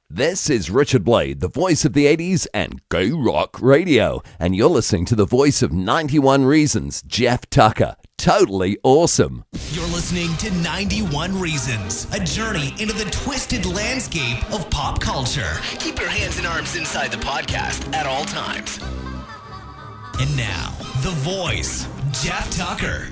This is Richard Blade, the voice of the 80s and gay rock radio, and you're listening to the voice of 91 Reasons, Jeff Tucker. Totally awesome. You're listening to 91 Reasons, a journey into the twisted landscape of pop culture. Keep your hands and arms inside the podcast at all times. And now, the voice, Jeff Tucker.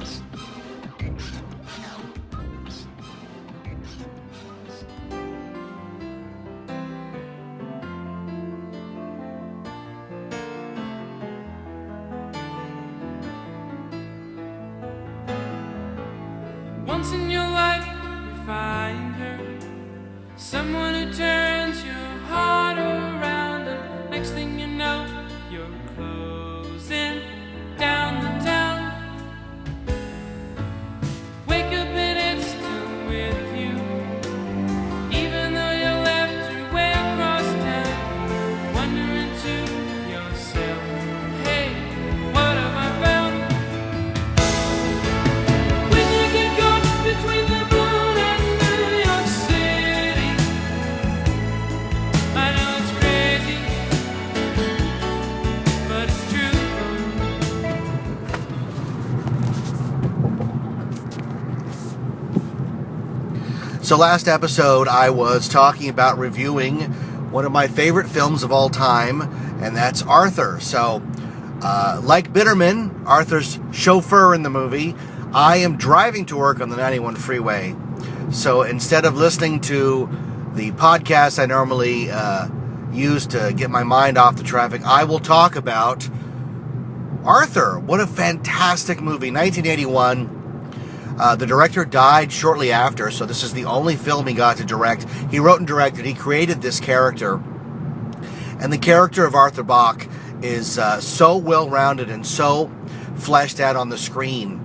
Once in your life, you find her, someone who turns your heart around, and next thing you know, you're closing down the town. Wake up and it's still with you, even though you left your way across town, wondering to yourself, hey, what have I found? Between the moon and New York City, I know it's crazy, but it's true. So last episode I was talking about reviewing one of my favorite films of all time, and that's Arthur. So like Bitterman, Arthur's chauffeur in the movie, I am driving to work on the 91 freeway. So instead of listening to the podcast I normally use to get my mind off the traffic, I will talk about Arthur. What a fantastic movie. 1981. The director died shortly after, so this is the only film he got to direct. He wrote and directed. He created this character. And the character of Arthur Bach is so well-rounded and so fleshed out on the screen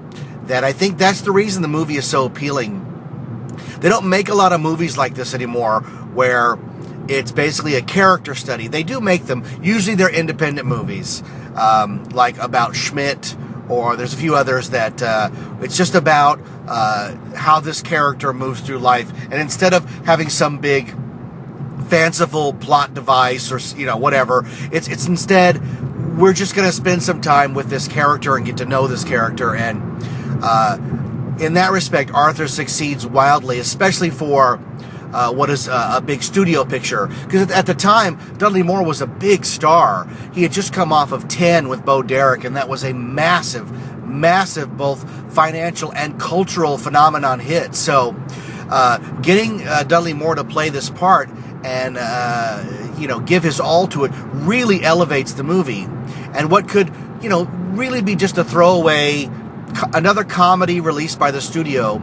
that I think that's the reason the movie is so appealing. They don't make a lot of movies like this anymore where it's basically a character study. They do make them. Usually they're independent movies, like about Schmidt, or there's a few others that it's just about how this character moves through life. And instead of having some big fanciful plot device or whatever, it's instead we're just going to spend some time with this character and get to know this character. And in that respect, Arthur succeeds wildly, especially for what is a big studio picture. Because at the time, Dudley Moore was a big star. He had just come off of 10 with Bo Derek, and that was a massive both financial and cultural phenomenon hit. So getting Dudley Moore to play this part and give his all to it really elevates the movie. And what could really be just a throwaway, another comedy released by the studio,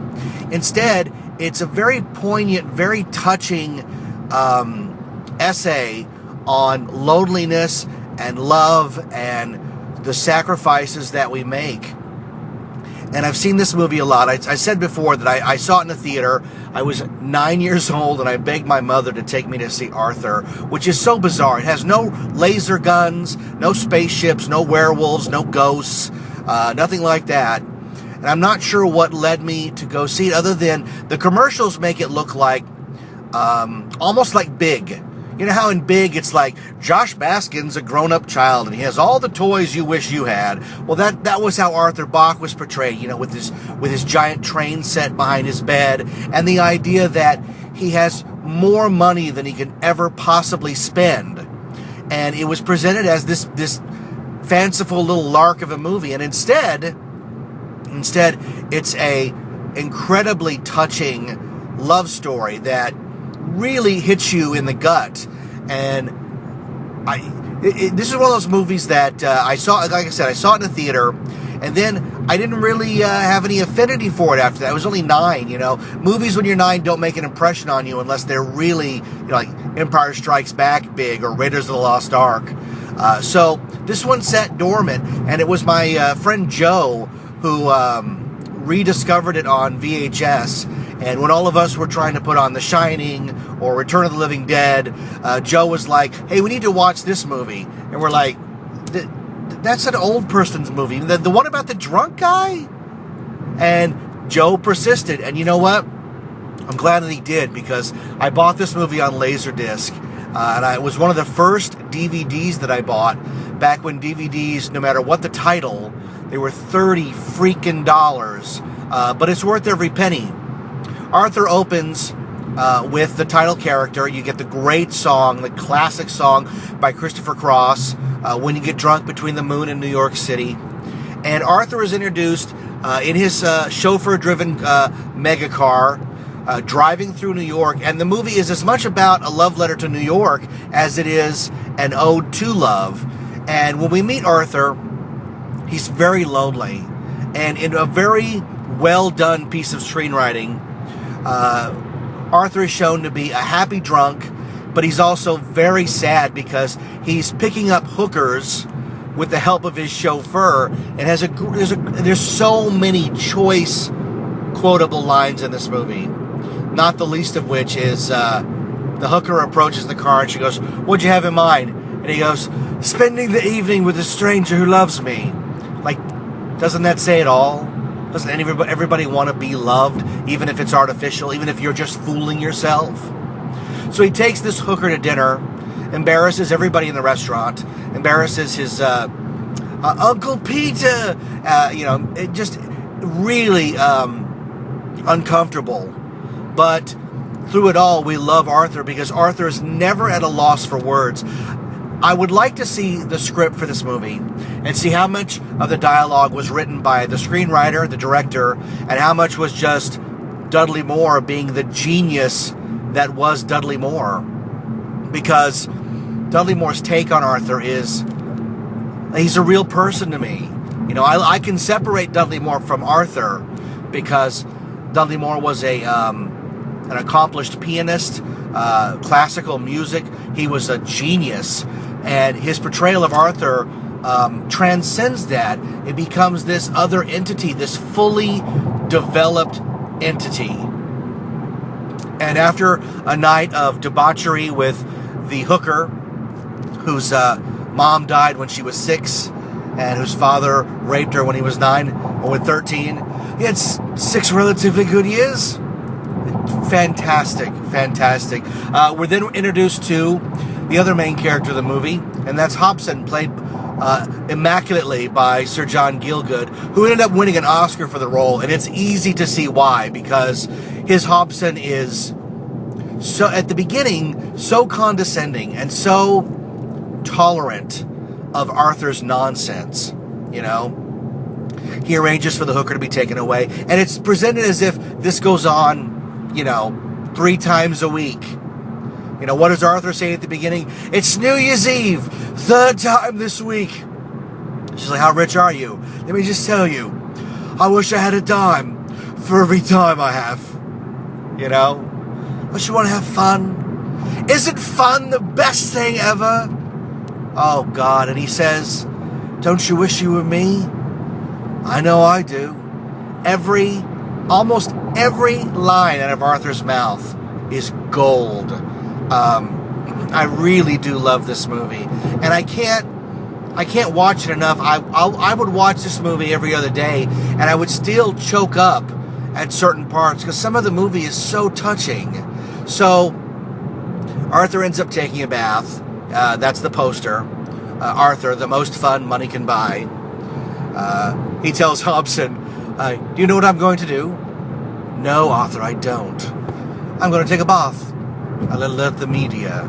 instead it's a very poignant, very touching essay on loneliness and love and the sacrifices that we make. And I've seen this movie a lot. I said before that I saw it in the theater. I was 9 years old, and I begged my mother to take me to see Arthur, which is so bizarre. It has no laser guns, no spaceships, no werewolves, no ghosts, nothing like that. And I'm not sure what led me to go see it, other than the commercials make it look like almost like Big. You know how in Big it's like Josh Baskin's a grown-up child and he has all the toys you wish you had. Well, that was how Arthur Bach was portrayed, with his giant train set behind his bed, and the idea that he has more money than he can ever possibly spend. And it was presented as this fanciful little lark of a movie, and instead it's a incredibly touching love story that really hits you in the gut. And this is one of those movies that I saw, like I said, I saw it in the theater, and then I didn't really have any affinity for it after that. I was only 9, Movies when you're 9 don't make an impression on you unless they're really, like Empire Strikes Back big or Raiders of the Lost Ark. So this one sat dormant, and it was my friend Joe who rediscovered it on VHS. And when all of us were trying to put on The Shining or Return of the Living Dead, Joe was like, hey, we need to watch this movie. And we're like, that's an old person's movie. The one about the drunk guy? And Joe persisted. And you know what? I'm glad that he did, because I bought this movie on Laserdisc And it was one of the first DVDs that I bought back when DVDs, no matter what the title, they were $30 freaking dollars. But it's worth every penny. Arthur opens with the title character. You get the great song, the classic song by Christopher Cross, When You Get Drunk Between the Moon and New York City. And Arthur is introduced in his chauffeur-driven mega car, driving through New York. And the movie is as much about a love letter to New York as it is an ode to love. And when we meet Arthur, he's very lonely. And in a very well-done piece of screenwriting, Arthur is shown to be a happy drunk, but he's also very sad because he's picking up hookers with the help of his chauffeur, and there's so many choice quotable lines in this movie, not the least of which is the hooker approaches the car and she goes, "What'd you have in mind?" And he goes, "Spending the evening with a stranger who loves me." Like, doesn't that say it all? Doesn't everybody want to be loved, even if it's artificial, even if you're just fooling yourself? So he takes this hooker to dinner, embarrasses everybody in the restaurant, embarrasses his Uncle Peter, it just really uncomfortable. But through it all, we love Arthur because Arthur is never at a loss for words. I would like to see the script for this movie and see how much of the dialogue was written by the screenwriter, the director, and how much was just Dudley Moore being the genius that was Dudley Moore. Because Dudley Moore's take on Arthur is, he's a real person to me. You know, I can separate Dudley Moore from Arthur because Dudley Moore was an accomplished pianist, classical music. He was a genius. And his portrayal of Arthur transcends that. It becomes this other entity, this fully developed entity. And after a night of debauchery with the hooker, whose mom died when she was 6, and whose father raped her when he was 9 or when 13, he had 6 relatively good years. Fantastic. We're then introduced to the other main character of the movie, and that's Hobson, played immaculately by Sir John Gielgud, who ended up winning an Oscar for the role. And it's easy to see why, because his Hobson is, so at the beginning, so condescending and so tolerant of Arthur's nonsense. You know, he arranges for the hooker to be taken away, and it's presented as if this goes on, 3 times a week. What does Arthur say at the beginning? "It's New Year's Eve, 3rd time this week." She's like, "How rich are you?" "Let me just tell you, I wish I had a dime for every time I have." Don't you want to have fun? Isn't fun the best thing ever? Oh, God. And he says, "Don't you wish you were me?" I know I do. Almost every line out of Arthur's mouth is gold. I really do love this movie, and I can't watch it enough. I would watch this movie every other day, and I would still choke up at certain parts because some of the movie is so touching. So Arthur ends up taking a bath. That's the poster. Arthur, the most fun money can buy. He tells Hobson, "Do you know what I'm going to do?" "No, Arthur, I don't." "I'm going to take a bath. I'll alert the media.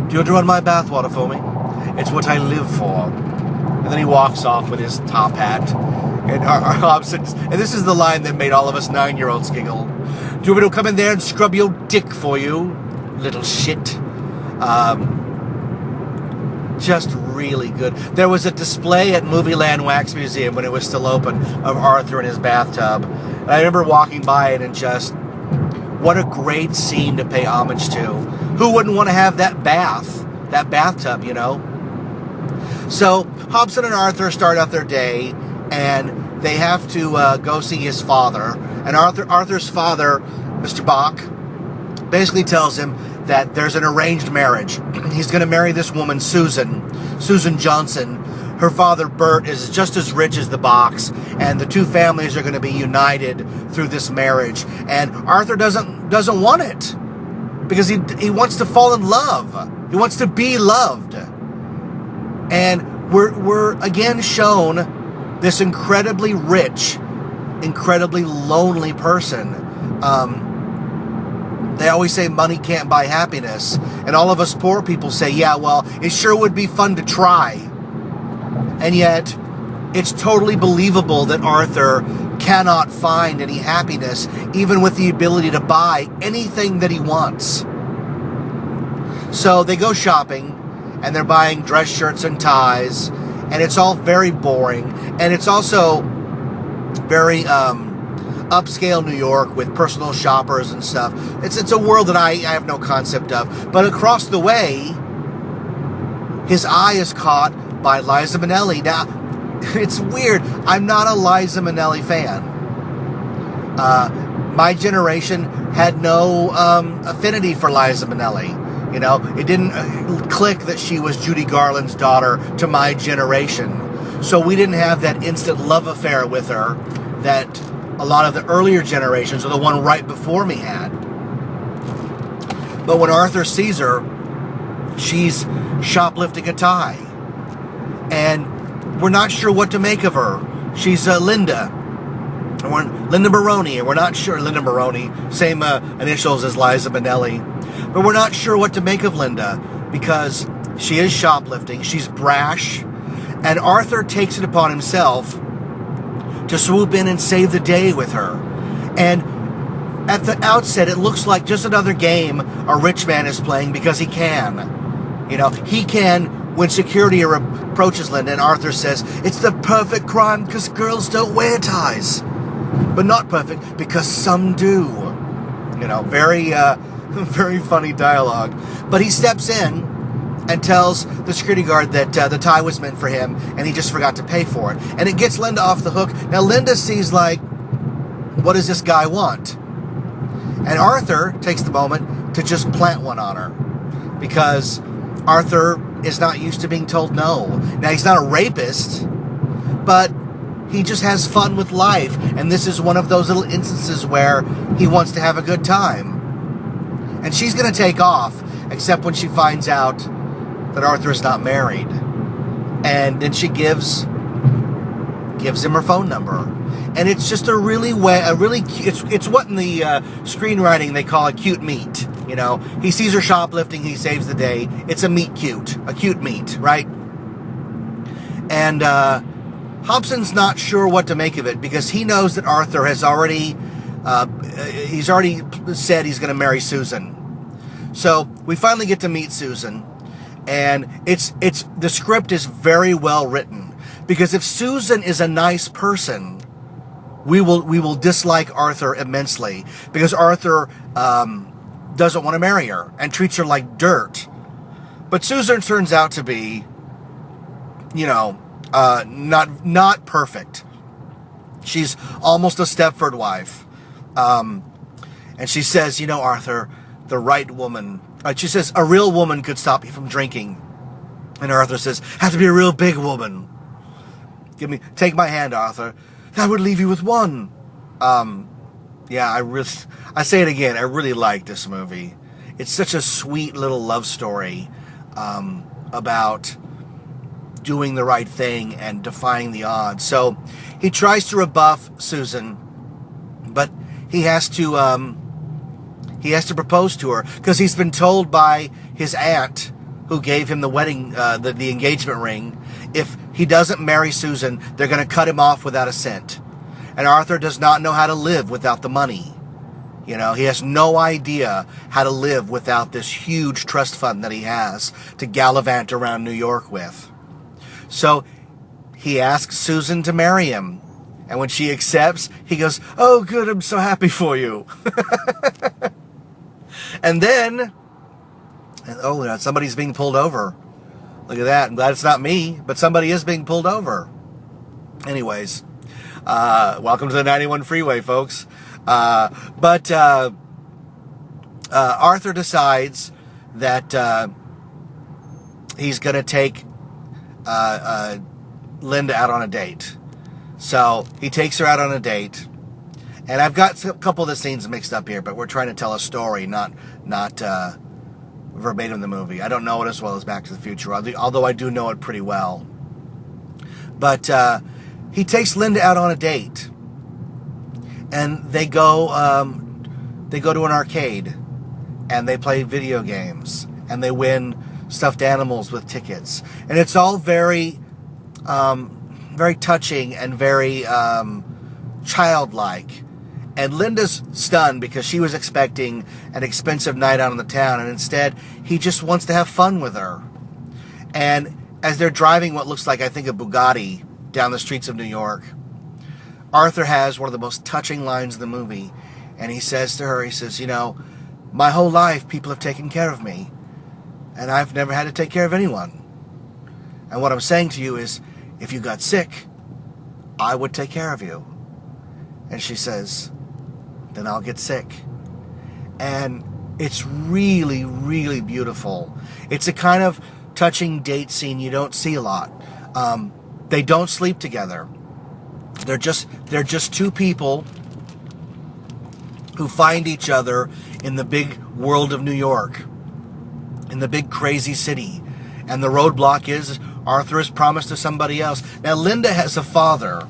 Do you want to run my bathwater for me? It's what I live for." And then he walks off with his top hat. And Hobson, and this is the line that made all of us 9-year-olds giggle. "Do you want me to come in there and scrub your dick for you, little shit?" Just really good. There was a display at Movieland Wax Museum when it was still open of Arthur in his bathtub. And I remember walking by it and just, what a great scene to pay homage to. Who wouldn't want to have that bathtub, So Hobson and Arthur start out their day, and they have to go see his father. And Arthur's father, Mr. Bach, basically tells him that there's an arranged marriage. He's going to marry this woman, Susan Johnson. Her father, Bert, is just as rich as the Bachs, and the two families are going to be united through this marriage. And Arthur doesn't want it because he wants to fall in love. He wants to be loved. And we're again shown this incredibly rich, incredibly lonely person. They always say money can't buy happiness. And all of us poor people say, yeah, well, it sure would be fun to try. And yet, it's totally believable that Arthur cannot find any happiness, even with the ability to buy anything that he wants. So they go shopping, and they're buying dress shirts and ties, and it's all very boring. And it's also very upscale New York with personal shoppers and stuff. It's a world that I have no concept of. But across the way, his eye is caught by Liza Minnelli. Now, it's weird. I'm not a Liza Minnelli fan. My generation had no affinity for Liza Minnelli. You know, it didn't click that she was Judy Garland's daughter to my generation. So we didn't have that instant love affair with her that a lot of the earlier generations, or the one right before me, had. But when Arthur sees her, she's shoplifting a tie. And we're not sure what to make of her. She's Linda Baroni, and we're not sure. Linda Baroni, same initials as Liza Minnelli. But we're not sure what to make of Linda, because she is shoplifting, she's brash, and Arthur takes it upon himself to swoop in and save the day with her. And at the outset, it looks like just another game a rich man is playing because he can. You know, he can, when security approaches Linda, and Arthur says, it's the perfect crime because girls don't wear ties. But not perfect because some do. You know, very funny dialogue. But he steps in and tells the security guard that the tie was meant for him, and he just forgot to pay for it. And it gets Linda off the hook. Now, Linda sees, like, what does this guy want? And Arthur takes the moment to just plant one on her, because Arthur is not used to being told no. Now, he's not a rapist, but he just has fun with life, and this is one of those little instances where he wants to have a good time. And she's going to take off, except when she finds out that Arthur is not married. And then she gives him her phone number. And it's just it's what in the screenwriting they call a cute meet. You know, he sees her shoplifting, he saves the day. It's a cute meet, right? And Hobson's not sure what to make of it, because he knows that Arthur has already said he's going to marry Susan. So we finally get to meet Susan, and the script is very well written, because if Susan is a nice person, we will dislike Arthur immensely, because Arthur doesn't want to marry her and treats her like dirt. But Susan turns out to be, you know, not perfect. She's almost a Stepford wife. And she says, you know, Arthur, the right woman. She says, a real woman could stop you from drinking. And Arthur says, have to be a real big woman. Take my hand, Arthur. That would leave you with one. Yeah, I say it again, I really like this movie. It's such a sweet little love story about doing the right thing and defying the odds. So he tries to rebuff Susan, but he has to propose to her, because he's been told by his aunt, who gave him the wedding, the engagement ring, if he doesn't marry Susan, they're going to cut him off without a cent. And Arthur does not know how to live without the money. You know, he has no idea how to live without this huge trust fund that he has to gallivant around New York with. So he asks Susan to marry him. And when she accepts, he goes, oh, good, I'm so happy for you. And then, somebody's being pulled over. Look at that. I'm glad it's not me, but somebody is being pulled over. Anyways, welcome to the 91 freeway, folks. But Arthur decides that he's going to take Linda out on a date. So he takes her out on a date, And I've got a couple of the scenes mixed up here, but we're trying to tell a story, not verbatim the movie. I don't know it as well as Back to the Future, although I do know it pretty well. But he takes Linda out on a date, and they go to an arcade, and they play video games, and they win stuffed animals with tickets, and it's all very, very touching and very childlike. And Linda's stunned because she was expecting an expensive night out in the town, and instead he just wants to have fun with her. And as they're driving what looks like, I think, a Bugatti down the streets of New York, Arthur has one of the most touching lines in the movie, and he says to her, he says, you know, my whole life people have taken care of me, and I've never had to take care of anyone. And what I'm saying to you is, if you got sick, I would take care of you. And she says, then I'll get sick. And it's really, really beautiful. It's a kind of touching date scene you don't see a lot. They don't sleep together. They're just two people who find each other in the big world of New York, in the big crazy city. And the roadblock is Arthur is promised to somebody else. Now, Linda has a father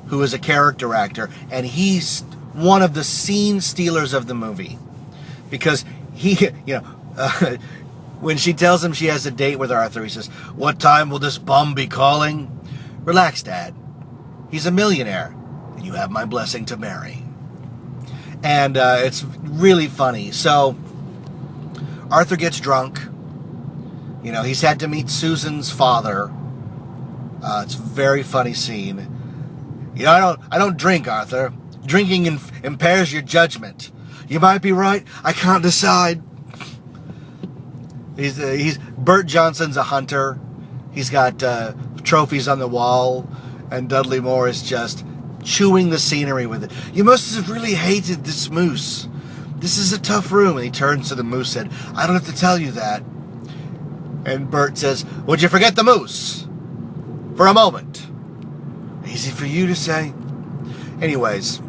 who is a character actor, and he's one of the scene stealers of the movie. Because he, when she tells him she has a date with Arthur, he says, what time will this bum be calling? Relax, Dad. He's a millionaire, and you have my blessing to marry. And it's really funny. So Arthur gets drunk. You know, he's had to meet Susan's father. It's a very funny scene. You know, I don't drink, Arthur. Drinking impairs your judgment. You might be right. I can't decide. He's Bert Johnson's a hunter. He's got trophies on the wall, and Dudley Moore is just chewing the scenery with it. You must have really hated this moose. This is a tough room. And he turns to the moose and said, I don't have to tell you that. And Bert says, would you forget the moose? For a moment. Easy for you to say. Anyways.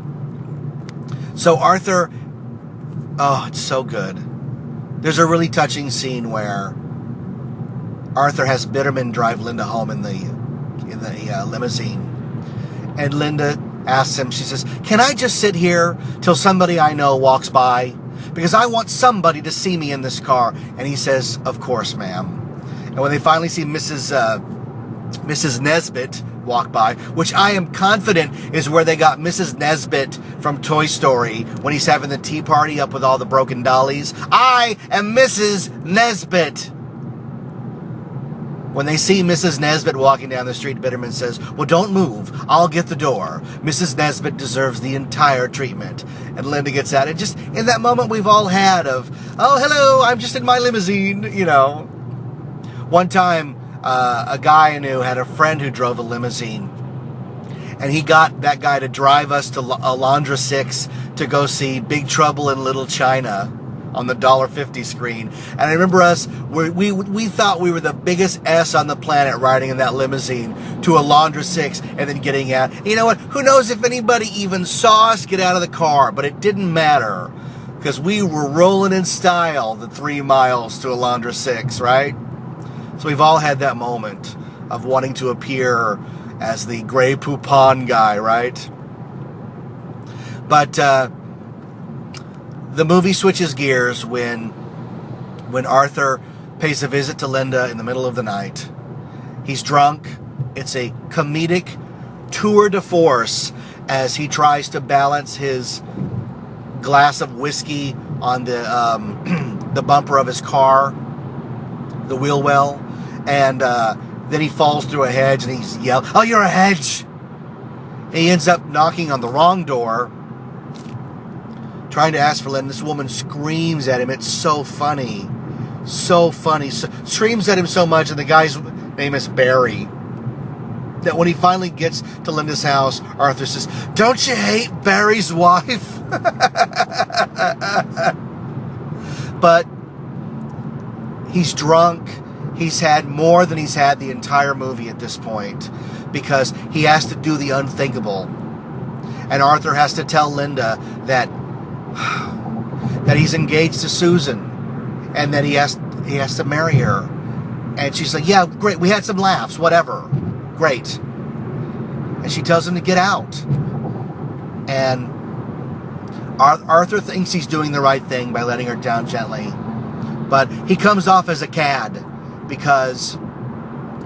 So Arthur, oh, it's so good. There's a really touching scene where Arthur has Bitterman drive Linda home in the limousine. And Linda asks him, she says, can I just sit here till somebody I know walks by? Because I want somebody to see me in this car. And he says, of course, ma'am. And when they finally see Mrs. Nesbit walk by, which I am confident is where they got Mrs. Nesbit from Toy Story when he's having the tea party up with all the broken dollies. I am Mrs. Nesbit. When they see Mrs. Nesbit walking down the street, Bitterman says, well, don't move. I'll get the door. Mrs. Nesbit deserves the entire treatment. And Linda gets out. And just in that moment we've all had of, oh, hello, I'm just in my limousine, you know. One time, a guy I knew had a friend who drove a limousine. And he got that guy to drive us to Alondra 6 to go see Big Trouble in Little China on the $1.50 screen. And I remember we thought we were the biggest S on the planet riding in that limousine to Alondra 6 and then getting out. And you know what? Who knows if anybody even saw us get out of the car, but it didn't matter because we were rolling in style the 3 miles to Alondra 6, right? So we've all had that moment of wanting to appear as the Grey Poupon guy, right? But the movie switches gears when Arthur pays a visit to Linda in the middle of the night. He's drunk. It's a comedic tour de force as he tries to balance his glass of whiskey on the bumper of his car, the wheel well. And then he falls through a hedge and he's yelling, oh, you're a hedge! And he ends up knocking on the wrong door, trying to ask for Linda. This woman screams at him. It's so funny. So funny. Screams at him so much, and the guy's name is Barry, that when he finally gets to Linda's house, Arthur says, don't you hate Barry's wife? But he's drunk. He's had more than he's had the entire movie at this point because he has to do the unthinkable. And Arthur has to tell Linda that he's engaged to Susan and that he has to marry her. And she's like, yeah, great. We had some laughs, whatever. Great. And she tells him to get out. And Arthur thinks he's doing the right thing by letting her down gently. But he comes off as a cad because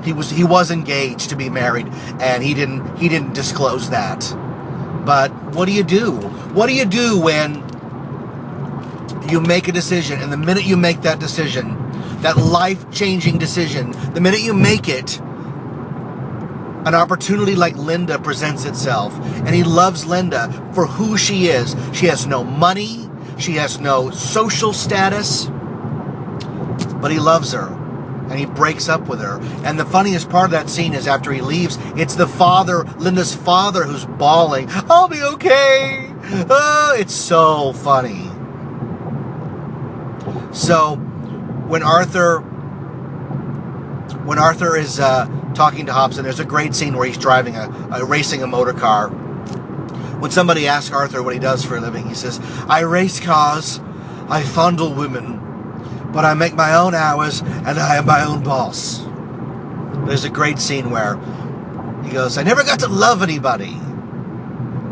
he was engaged to be married, and he didn't disclose that. But what do you do? What do you do when you make a decision, and the minute you make that decision, that life-changing decision, the minute you make it, an opportunity like Linda presents itself, and he loves Linda for who she is. She has no money, she has no social status, but he loves her, and he breaks up with her. And the funniest part of that scene is after he leaves, it's the father, Linda's father, who's bawling, "I'll be okay." It's so funny. So when Arthur is talking to Hobson, there's a great scene where he's driving racing a motor car. When somebody asks Arthur what he does for a living, he says, "I race cars, I fondle women, but I make my own hours and I am my own boss." There's a great scene where he goes, "I never got to love anybody."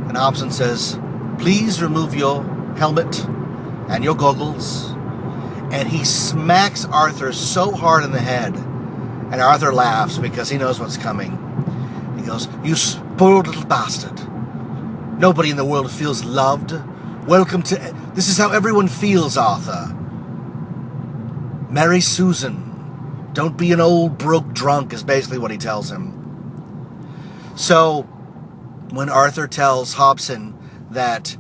And Hobson says, "Please remove your helmet and your goggles." And he smacks Arthur so hard in the head. And Arthur laughs because he knows what's coming. He goes, "You spoiled little bastard. Nobody in the world feels loved. Welcome to... This is how everyone feels, Arthur. Marry Susan. Don't be an old broke drunk," is basically what he tells him. So, when Arthur tells Hobson that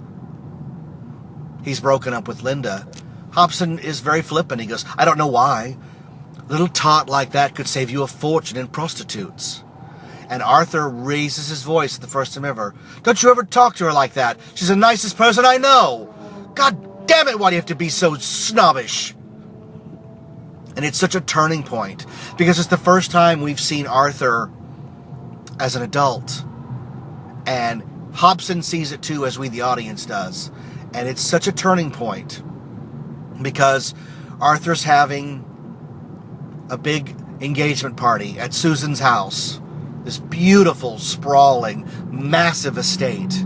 he's broken up with Linda, Hobson is very flippant. He goes, "I don't know why. A little tot like that could save you a fortune in prostitutes." And Arthur raises his voice the first time ever. "Don't you ever talk to her like that. She's the nicest person I know. God damn it, why do you have to be so snobbish?" And it's such a turning point, because it's the first time we've seen Arthur as an adult. And Hobson sees it too, as we, the audience, does. And it's such a turning point, because Arthur's having a big engagement party at Susan's house. This beautiful, sprawling, massive estate.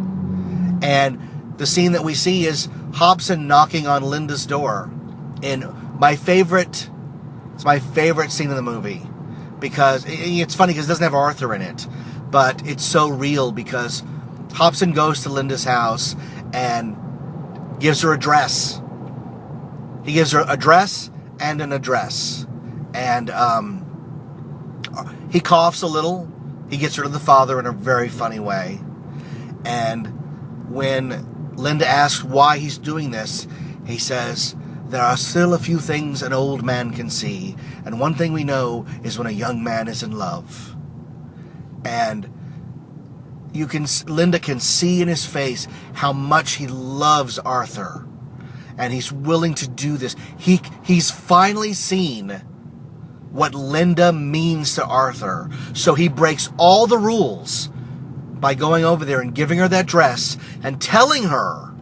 And the scene that we see is Hobson knocking on Linda's door. And it's my favorite scene in the movie. Because it's funny because it doesn't have Arthur in it. But it's so real, because Hobson goes to Linda's house and gives her a dress. He gives her a dress and an address. And he coughs a little. He gets rid of the father in a very funny way. And when Linda asks why he's doing this, he says, "There are still a few things an old man can see. And one thing we know is when a young man is in love." And Linda can see in his face how much he loves Arthur. And he's willing to do this. He's finally seen what Linda means to Arthur. So he breaks all the rules by going over there and giving her that dress and telling her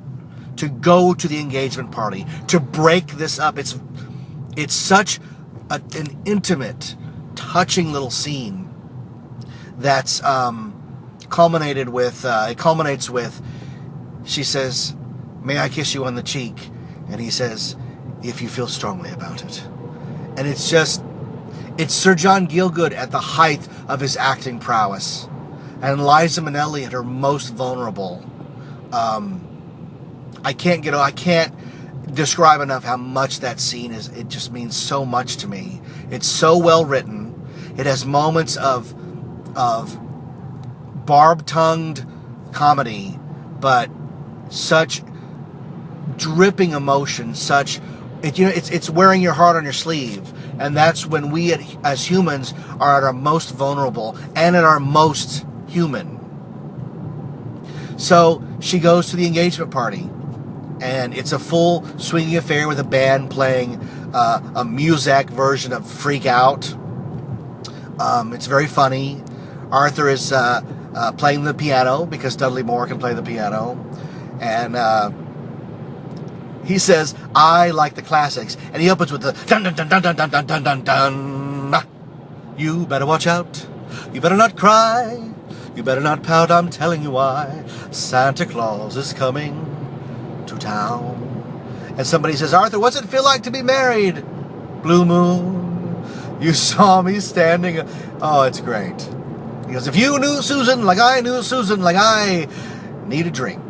to go to the engagement party, to break this up. It's such an intimate, touching little scene that's culminates with, she says, "May I kiss you on the cheek?" And he says, "If you feel strongly about it." And it's Sir John Gielgud at the height of his acting prowess, and Liza Minnelli at her most vulnerable. I can't describe enough how much that scene is. It just means so much to me. It's so well written. It has moments of barb-tongued comedy, but such dripping emotion, it's wearing your heart on your sleeve. And that's when we as humans are at our most vulnerable and at our most human. So she goes to the engagement party, and it's a full swinging affair with a band playing a Muzak version of Freak Out. It's very funny. Arthur is playing the piano, because Dudley Moore can play the piano. And he says, I like the classics. And he opens with the dun dun dun dun dun dun dun dun dun dun. You better watch out. You better not cry. You better not pout. I'm telling you why. Santa Claus is coming to town. And somebody says, Arthur, what's it feel like to be married? Blue moon, you saw me standing. Oh, it's great. He goes, if you knew Susan like I knew Susan, like I need a drink.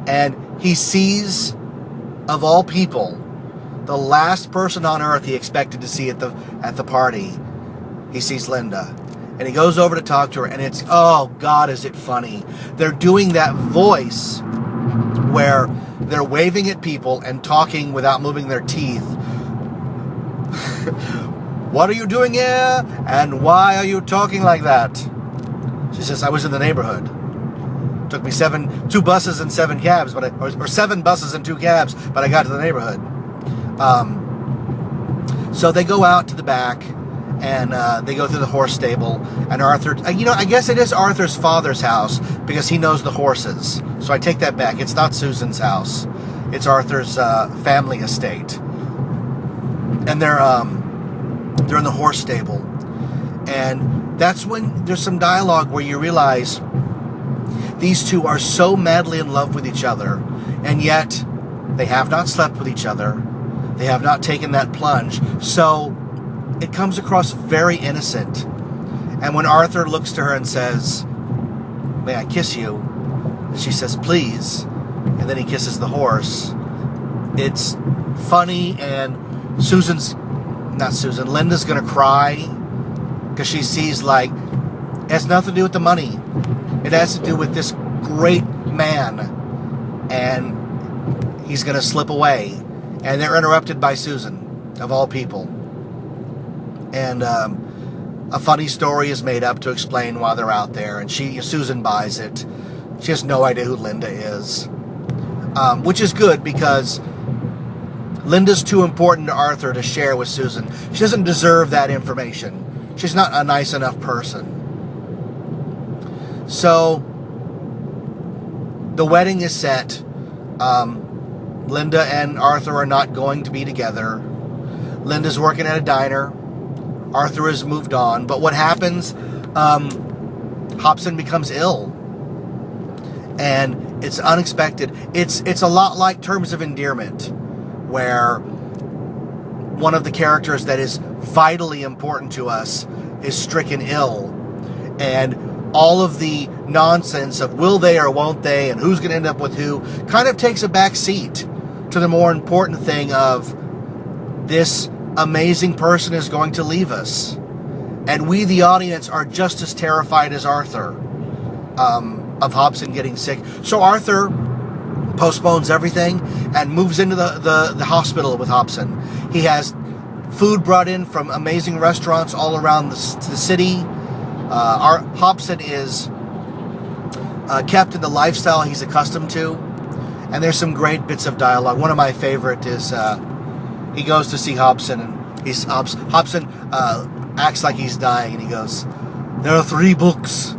And he sees, of all people, the last person on earth he expected to see at the party. He sees Linda. And he goes over to talk to her, and it's, oh God, is it funny. They're doing that voice where they're waving at people and talking without moving their teeth. What are you doing here? And why are you talking like that? She says, I was in the neighborhood. Took me 2 buses and 7 cabs, or 7 buses and 2 cabs, but I got to the neighborhood. So they go out to the back, and they go through the horse stable, and Arthur, I guess it is Arthur's father's house, because he knows the horses. So I take that back. It's not Susan's house. It's Arthur's family estate. And they're in the horse stable. And that's when there's some dialogue where you realize these two are so madly in love with each other, and yet they have not slept with each other. They have not taken that plunge. So it comes across very innocent. And when Arthur looks to her and says, may I kiss you? And she says, please. And then he kisses the horse. It's funny, and Linda's going to cry because she sees, like, it has nothing to do with the money. It has to do with this great man, and he's going to slip away. And they're interrupted by Susan, of all people. And a funny story is made up to explain why they're out there, and Susan buys it. She has no idea who Linda is, which is good, because Linda's too important to Arthur to share with Susan. She doesn't deserve that information. She's not a nice enough person. So the wedding is set. Linda and Arthur are not going to be together. Linda's working at a diner. Arthur has moved on. But what happens, Hobson becomes ill. And it's unexpected. It's a lot like Terms of Endearment, where one of the characters that is vitally important to us is stricken ill. And all of the nonsense of will they or won't they, and who's going to end up with who, kind of takes a back seat to the more important thing of this amazing person is going to leave us. And we, the audience, are just as terrified as Arthur of Hobson getting sick. So Arthur postpones everything and moves into the hospital with Hobson. He has food brought in from amazing restaurants all around the city. Hobson is kept in the lifestyle he's accustomed to, and there's some great bits of dialogue. One of my favorite is he goes to see Hobson, and Hobson acts like he's dying, and he goes, there are 3 books.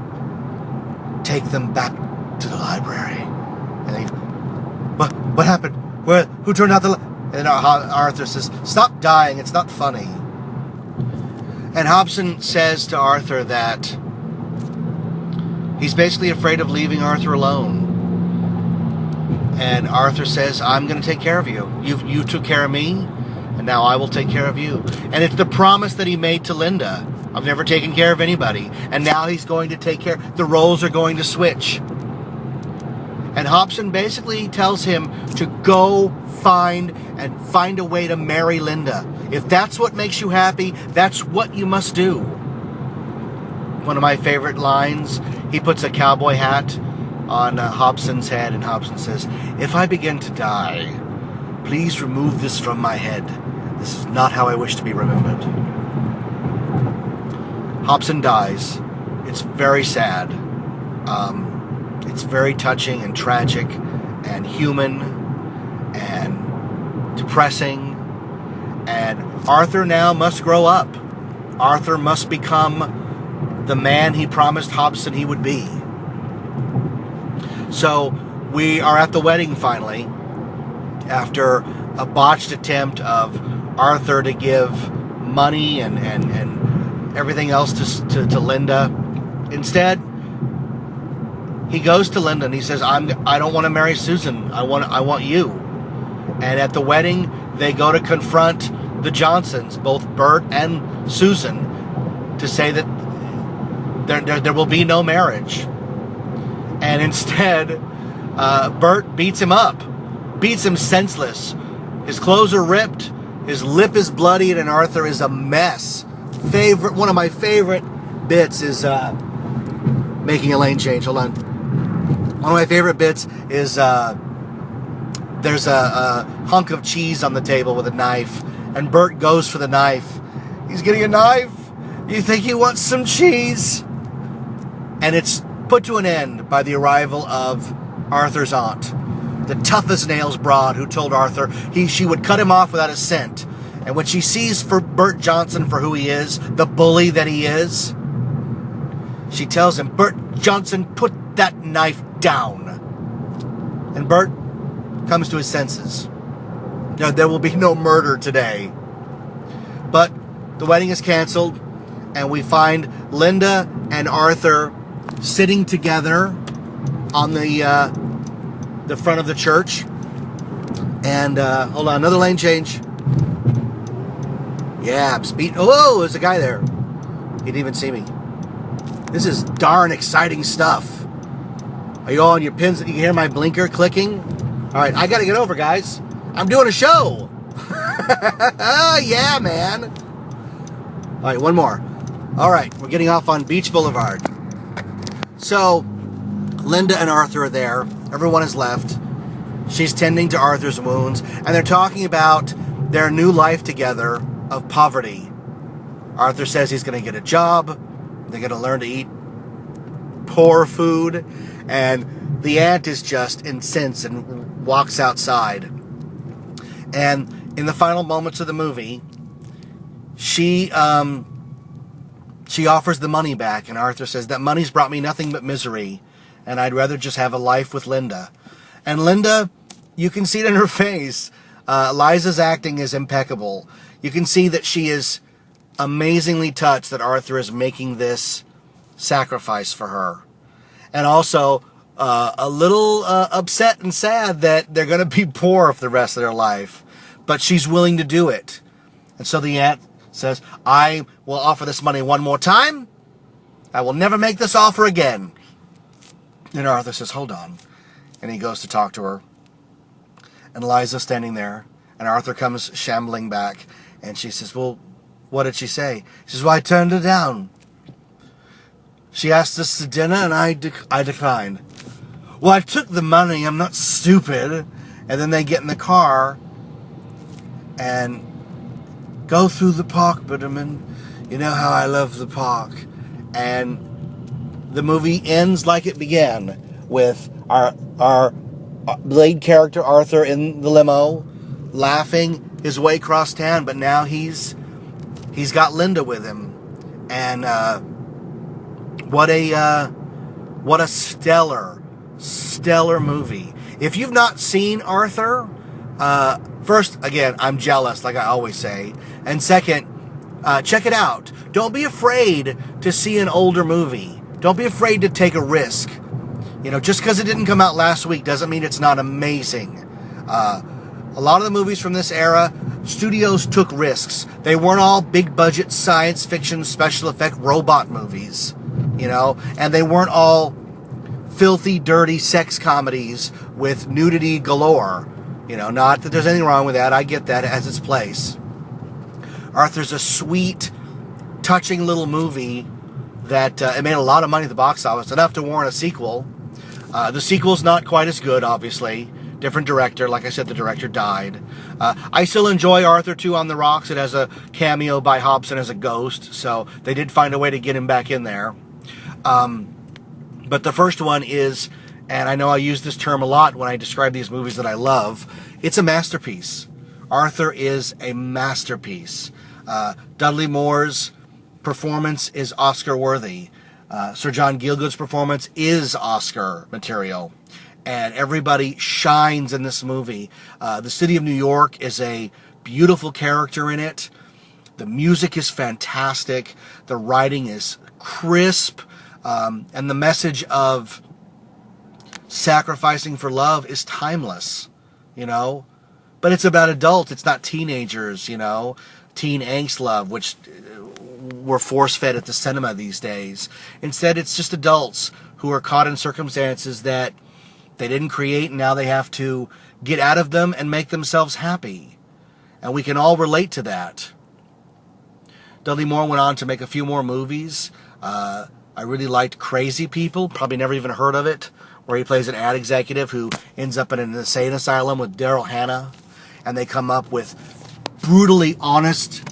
Take them back to the library. And they, what happened? Who turned out the light? And Arthur says, stop dying, it's not funny. And Hobson says to Arthur that he's basically afraid of leaving Arthur alone. And Arthur says, I'm going to take care of you. You took care of me, and now I will take care of you. And it's the promise that he made to Linda. I've never taken care of anybody. And now he's going to take care. The roles are going to switch. And Hobson basically tells him to go find a way to marry Linda. If that's what makes you happy, that's what you must do. One of my favorite lines, he puts a cowboy hat on Hobson's head, and Hobson says, if I begin to die, please remove this from my head. This is not how I wish to be remembered. Hobson dies. It's very sad. It's very touching and tragic and human and depressing. And Arthur now must grow up. Arthur must become the man he promised Hobson he would be. So we are at the wedding finally, after a botched attempt of Arthur to give money and everything else to Linda. Instead, he goes to Linda and he says, I don't want to marry Susan. I want you. And at the wedding, they go to confront the Johnsons, both Bert and Susan, to say that there will be no marriage. And instead, Bert beats him up, beats him senseless. His clothes are ripped, his lip is bloodied, and Arthur is a mess. One of my favorite bits is making a lane change. Hold on. One of my favorite bits is there's a hunk of cheese on the table with a knife, and Bert goes for the knife. He's getting a knife. You think he wants some cheese? And it's put to an end by the arrival of Arthur's aunt, the tough-as-nails broad who told Arthur she would cut him off without a cent. And when she sees for Bert Johnson for who he is, the bully that he is, she tells him, Bert Johnson, put that knife down. And Bert comes to his senses. No, there will be no murder today. But the wedding is canceled, and we find Linda and Arthur sitting together on the front of the church. And hold on, another lane change. Yeah, speed. Oh, there's a guy there. He didn't even see me. This is darn exciting stuff. Are you all on your pins? You can hear my blinker clicking? All right, I got to get over, guys. I'm doing a show. Yeah, man. All right, one more. All right, we're getting off on Beach Boulevard. So, Linda and Arthur are there. Everyone has left. She's tending to Arthur's wounds, and they're talking about their new life together of poverty. Arthur says he's going to get a job. They're going to learn to eat poor food. And the aunt is just incensed and walks outside. And in the final moments of the movie, she offers the money back. And Arthur says, that money's brought me nothing but misery. And I'd rather just have a life with Linda. And Linda, you can see it in her face. Liza's acting is impeccable. You can see that she is amazingly touched that Arthur is making this sacrifice for her. And also a little upset and sad that they're going to be poor for the rest of their life. But she's willing to do it. And so the aunt says, I will offer this money one more time. I will never make this offer again. And Arthur says, hold on. And he goes to talk to her. And Liza's standing there. And Arthur comes shambling back. And she says, well, what did she say? She says, well, I turned her down. She asked us to dinner, and I declined. Well, I took the money. I'm not stupid. And then they get in the car and go through the park, Bitterman. You know how I love the park. And the movie ends like it began, with our lead character, Arthur, in the limo, laughing his way across town. But now he's got Linda with him. And what a stellar movie. If you've not seen Arthur, first, again, I'm jealous, like I always say. And second, check it out. Don't be afraid to see an older movie. Don't be afraid to take a risk. You know, just because it didn't come out last week doesn't mean it's not amazing. A lot of the movies from this era, studios took risks. They weren't all big budget science fiction special effect robot movies, you know, and they weren't all filthy, dirty sex comedies with nudity galore. You know, not that there's anything wrong with that. I get that. It has its place. Arthur's a sweet, touching little movie that it made a lot of money at the box office, enough to warrant a sequel. The sequel's not quite as good, obviously. Different director. Like I said, the director died. I still enjoy Arthur 2 on the Rocks. It has a cameo by Hobson as a ghost, so they did find a way to get him back in there. But the first one is, and I know I use this term a lot when I describe these movies that I love, it's a masterpiece. Arthur is a masterpiece. Dudley Moore's performance is Oscar-worthy. Sir John Gielgud's performance is Oscar material, and everybody shines in this movie. The city of New York is a beautiful character in it. The music is fantastic. The writing is crisp. And the message of sacrificing for love is timeless, you know. But it's about adults. It's not teenagers, you know. Teen angst love, which we're force-fed at the cinema these days. Instead, it's just adults who are caught in circumstances that they didn't create, and now they have to get out of them and make themselves happy. And we can all relate to that. Dudley Moore went on to make a few more movies. I really liked Crazy People, probably never even heard of it, where he plays an ad executive who ends up in an insane asylum with Daryl Hannah, and they come up with brutally honest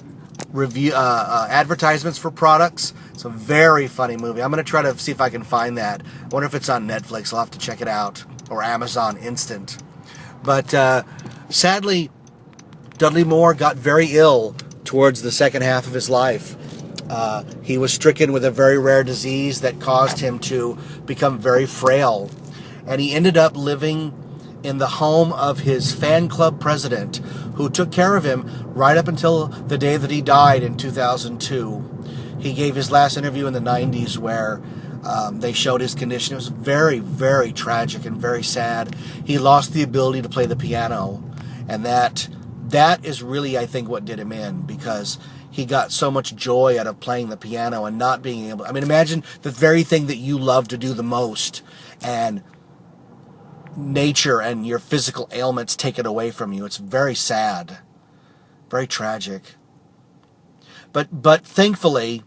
review advertisements for products. It's a very funny movie. I'm going to try to see if I can find that. I wonder if it's on Netflix. I'll have to check it out, or Amazon Instant. But sadly, Dudley Moore got very ill towards the second half of his life. He was stricken with a very rare disease that caused him to become very frail. And he ended up living in the home of his fan club president, who took care of him right up until the day that he died in 2002. He gave his last interview in the 90s where they showed his condition. It was very, very tragic and very sad. He lost the ability to play the piano. And that is really, I think, what did him in, because he got so much joy out of playing the piano and not being able... I mean, imagine the very thing that you love to do the most, and nature and your physical ailments take it away from you. It's very sad. Very tragic. But thankfully,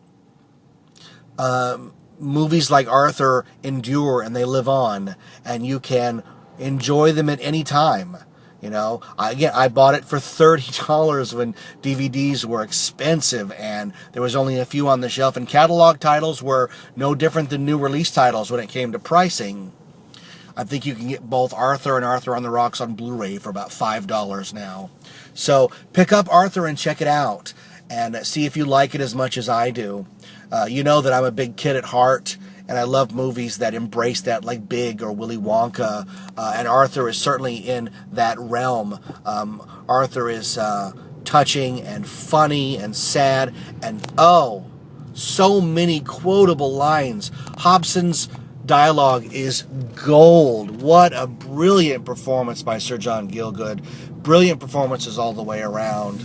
movies like Arthur endure and they live on, and you can enjoy them at any time. You know, I bought it for $30 when DVDs were expensive and there was only a few on the shelf, and catalog titles were no different than new release titles when it came to pricing. I think you can get both Arthur and Arthur on the Rocks on Blu-ray for about $5 now. So pick up Arthur and check it out and see if you like it as much as I do. You know that I'm a big kid at heart, and I love movies that embrace that, like Big or Willy Wonka. And Arthur is certainly in that realm. Arthur is touching and funny and sad, and so many quotable lines. Hobson's dialogue is gold. What a brilliant performance by Sir John Gielgud. Brilliant performances all the way around.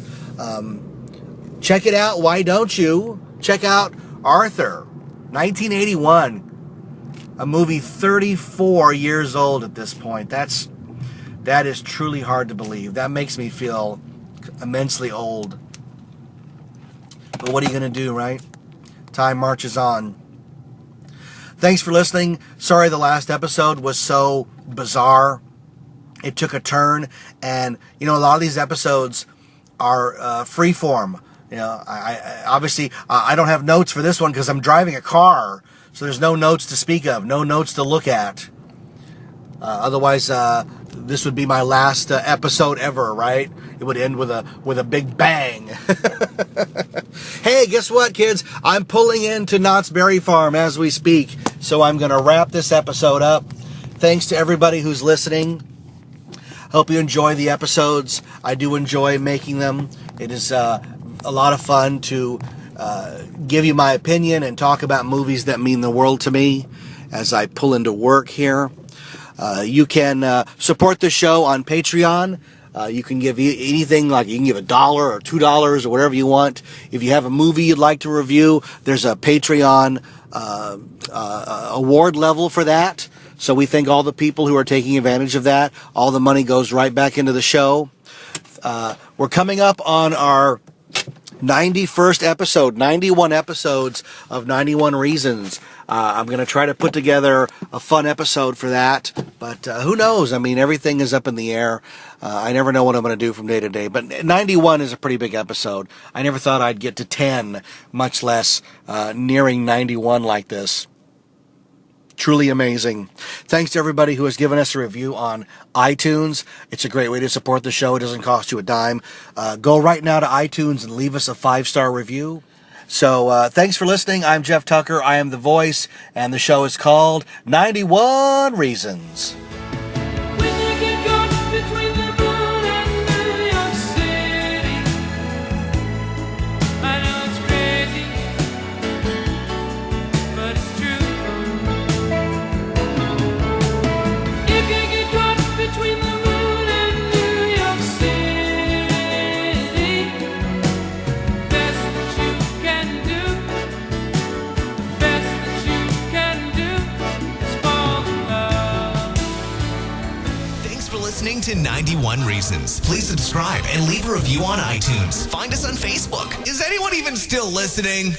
Check it out. Why don't you? Check out Arthur. 1981, a movie 34 years old at this point. That is truly hard to believe. That makes me feel immensely old. But what are you going to do, right? Time marches on. Thanks for listening. Sorry the last episode was so bizarre. It took a turn, and you know, a lot of these episodes are freeform. You know, I obviously I don't have notes for this one because I'm driving a car, so there's no notes to speak of, no notes to look at. Otherwise, this would be my last episode ever, right? It would end with a big bang. Hey, guess what, kids? I'm pulling into Knott's Berry Farm as we speak, so I'm going to wrap this episode up. Thanks to everybody who's listening. Hope you enjoy the episodes. I do enjoy making them. It is a lot of fun to give you my opinion and talk about movies that mean the world to me as I pull into work here. You can support the show on Patreon. You can give anything, like you can give $1 or $2 or whatever you want. If you have a movie you'd like to review, there's a Patreon award level for that. So we thank all the people who are taking advantage of that. All the money goes right back into the show. We're coming up on our 91st episode, 91 episodes of 91 Reasons. I'm going to try to put together a fun episode for that, but who knows? I mean, everything is up in the air. I never know what I'm going to do from day to day, but 91 is a pretty big episode. I never thought I'd get to 10, much less nearing 91 like this. Truly amazing. Thanks to everybody who has given us a review on iTunes. It's a great way to support the show. It doesn't cost you a dime. Go right now to iTunes and leave us a 5-star review. So thanks for listening. I'm Jeff Tucker. I am the voice, and the show is called 91 Reasons. When you get caught between the moon and New York City, I know it's crazy, but it's true. If you get caught between the moon and New York City, best that you can do, best that you can do is fall in love. Thanks for listening to 91 Reasons. Please subscribe and leave a review on iTunes. Find us on Facebook. Is anyone even still listening?